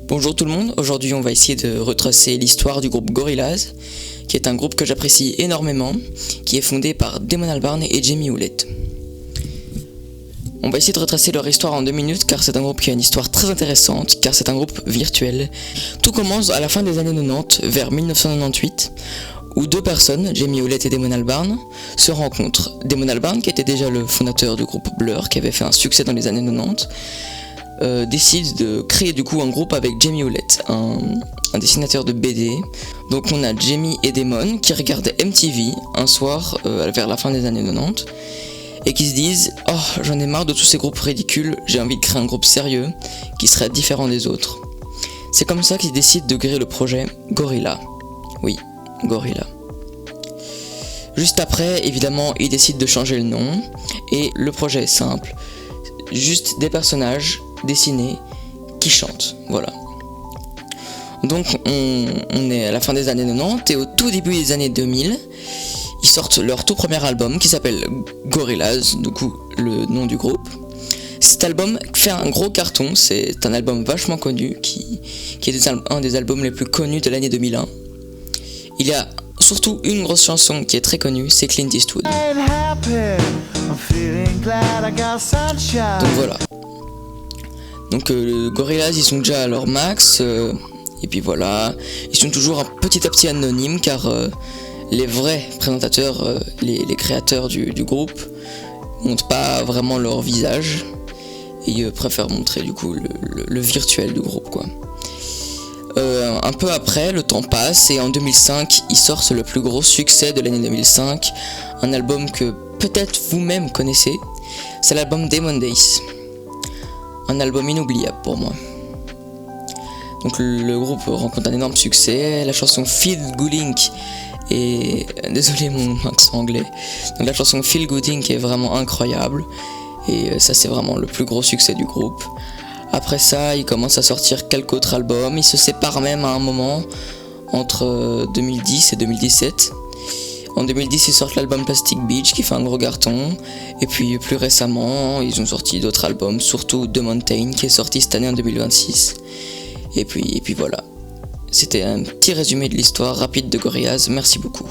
Bonjour tout le monde, aujourd'hui on va essayer de retracer l'histoire du groupe Gorillaz, qui est un groupe que j'apprécie énormément, qui est fondé par Damon Albarn et Jamie Hewlett. On va essayer de retracer leur histoire en 2 minutes car c'est un groupe qui a une histoire très intéressante, car c'est un groupe virtuel. Tout commence à la fin des années 90, vers 1998, où deux personnes, Jamie Hewlett et Damon Albarn, se rencontrent. Damon Albarn, qui était déjà le fondateur du groupe Blur, qui avait fait un succès dans les années 90, décide de créer du coup un groupe avec Jamie Hewlett, un dessinateur de BD. Donc on a Jamie et Damon qui regardaient MTV un soir vers la fin des années 90 et qui se disent « Oh, j'en ai marre de tous ces groupes ridicules, j'ai envie de créer un groupe sérieux qui serait différent des autres. » C'est comme ça qu'ils décident de créer le projet Gorilla. Oui, Gorilla. Juste après, évidemment, ils décident de changer le nom et le projet est simple. Juste des personnages dessinés qui chantent, voilà. Donc on est à la fin des années 90 et au tout début des années 2000, ils sortent leur tout premier album qui s'appelle Gorillaz, du coup le nom du groupe. Cet album fait un gros carton, c'est un album vachement connu qui est un des albums les plus connus de l'année 2001. Il y a surtout une grosse chanson qui est très connue, c'est Clint Eastwood. Donc voilà. Donc Gorillaz, ils sont déjà à leur max, et puis voilà, ils sont toujours petit à petit anonymes car les vrais présentateurs, les créateurs du groupe, montrent pas vraiment leur visage, et ils préfèrent montrer du coup le virtuel du groupe quoi. Un peu après, le temps passe et en 2005, ils sortent le plus gros succès de l'année 2005, un album que peut-être vous-même connaissez, c'est l'album Demon Days. Un album inoubliable pour moi. Donc le groupe rencontre un énorme succès, la chanson Feel Good Inc. Et désolé mon accent anglais. Donc la chanson Feel Good Inc. est vraiment incroyable et ça c'est vraiment le plus gros succès du groupe. Après ça, ils commencent à sortir quelques autres albums, ils se séparent même à un moment entre 2010 et 2017. En 2010, ils sortent l'album Plastic Beach qui fait un gros carton. Et puis plus récemment, ils ont sorti d'autres albums, surtout The Mountain qui est sorti cette année en 2026. Et puis voilà. C'était un petit résumé de l'histoire rapide de Gorillaz. Merci beaucoup.